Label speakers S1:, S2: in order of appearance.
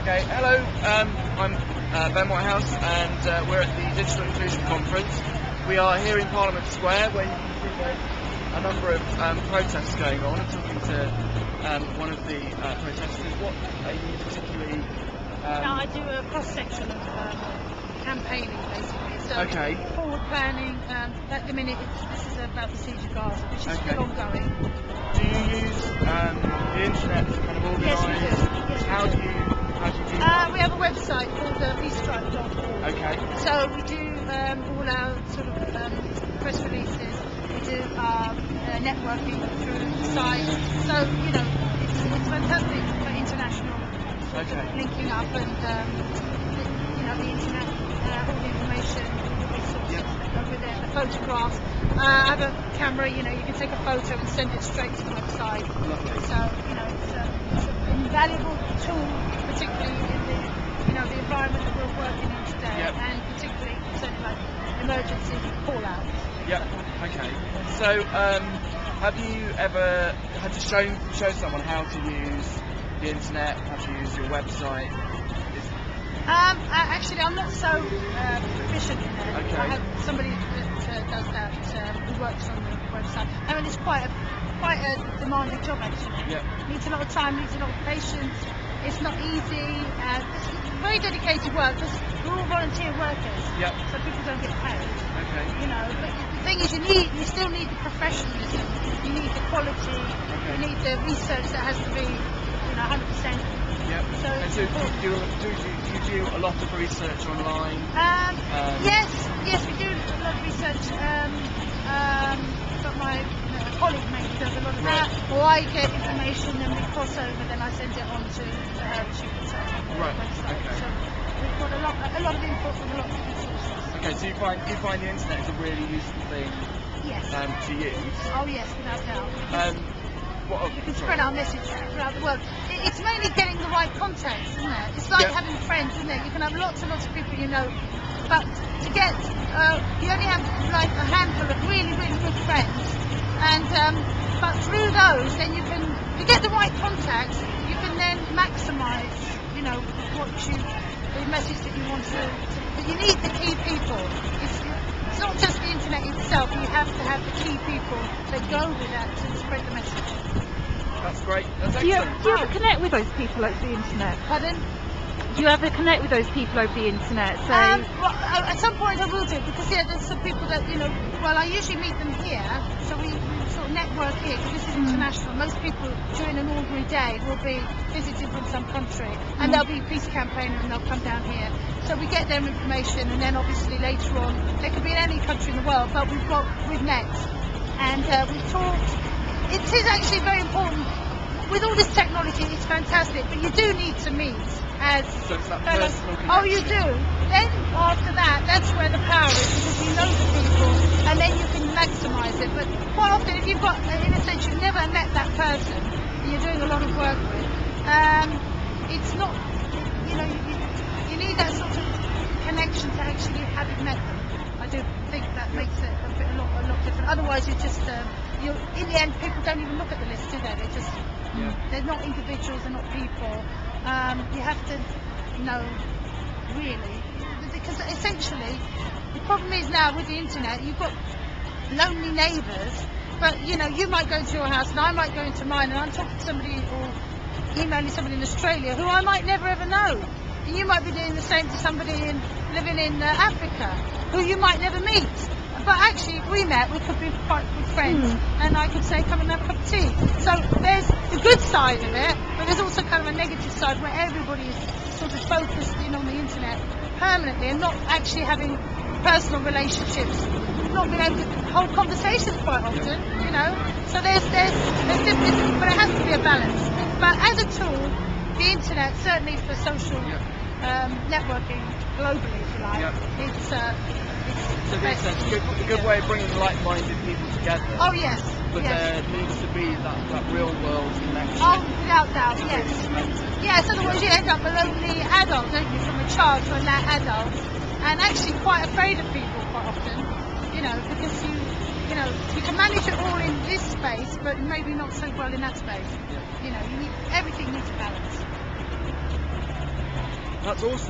S1: Okay, hello, I'm Ben Whitehouse, and we're at the Digital Inclusion Conference. We are here in Parliament Square, where you can see there's a number of protests going on. I'm talking to one of the protesters. What are you particularly...
S2: No, I do a cross-section of campaigning, basically. So
S1: okay.
S2: Forward planning, at the minute this is about the siege of Gaza, which is still ongoing.
S1: Do you use the internet to kind of organise?
S2: Yes, we do. Yes,
S1: how do you do that?
S2: We have a website called peacestripe.org.
S1: Okay.
S2: So we do all our sort of press releases. We do networking through the site. So it's fantastic for international linking up and the internet, all the information, over there, the photographs. I have a camera, you can take a photo and send it straight to the website.
S1: Lovely.
S2: So, it's an invaluable tool, particularly in the environment that we're working in today, and particularly concerning like emergency call-outs.
S1: Yep. Okay. So, have you ever had to show someone how to use the internet, how to use your website?
S2: Actually, I'm not so proficient in it.
S1: Okay.
S2: I have somebody that does that, who works on the website. I mean, it's quite a demanding job, actually.
S1: Yeah.
S2: Needs a lot of time, needs a lot of patience. It's not easy. It's very dedicated work because we're all volunteer workers.
S1: Yep.
S2: So people don't get paid.
S1: Okay.
S2: But the thing is, you still need the professionalism. You need the quality.
S1: Okay.
S2: You need the research that has to be, 100%.
S1: Yep.
S2: So
S1: do you do a lot of research online?
S2: Yes, we do a lot of research. But my colleague maybe does a lot of that, or I get information and we cross over, then I send it on to her and she puts it on the website.
S1: Okay.
S2: So we've got a lot of input from a lot of different sources.
S1: Okay, so you find the internet is a really useful thing to use?
S2: Oh yes, without doubt. You can spread our message throughout the world. It's mainly getting the right contacts, isn't it? It's like having friends, isn't it? You can have lots and lots of people you know, but to get, you only have like a handful of really, really good friends, and but through those, then you get the right contacts, you can then maximise, the message that you want to. But you need the key people. It's not just the internet itself. You have to have the key people that go with that to spread the message.
S1: That's great. That's
S3: do you
S1: excellent.
S3: ever connect with those people over the internet?
S2: Pardon?
S3: Do you ever connect with those people over the internet? So
S2: well, at some point I will do, because there's some people that well, I usually meet them here, so we sort of network here because this is international. Most people during an ordinary day will be visiting from some country, and there'll be a peace campaigner and they'll come down here. So we get their information, and then obviously later on they could be in any country in the world, but we've met and we've talked. It is actually very important. With all this technology, it's fantastic, but you do need to meet as fellows. Oh, you do. Then after that, that's where the power is, because you know the people, and then you can maximise it. But quite often, if you've got, in a sense, you've never met that person, and you're doing a lot of work with, it's not, you need that sort of connection to actually having met them. I do think that makes it a lot different. Otherwise, you just, in the end, people don't even look at the list, do they? They're just, they're not individuals, they're not people. You have to know, really, because essentially, the problem is now with the internet, you've got lonely neighbours, but you might go into your house and I might go into mine, and I'm talking to somebody or emailing somebody in Australia who I might never ever know. And you might be doing the same to somebody living in Africa who you might never meet. But actually, if we met, we could be quite good friends, and I could say, come and have a cup of tea. So there's the good side of it, but there's also kind of a negative side where everybody is sort of focused in on the internet permanently and not actually having personal relationships, not being able to hold conversations quite often, So there's different, but it has to be a balance. But as a tool, the internet, certainly for social networking globally, if you like,
S1: so it's a good way of bringing like-minded people together.
S2: Oh yes.
S1: But there needs to be that real world connection.
S2: Oh, without doubt, yes. Yes, otherwise you end up a lonely adult, don't you, from a child to an adult, and actually quite afraid of people quite often, because you can manage it all in this space, but maybe not so well in that space. Everything needs balance.
S1: That's awesome.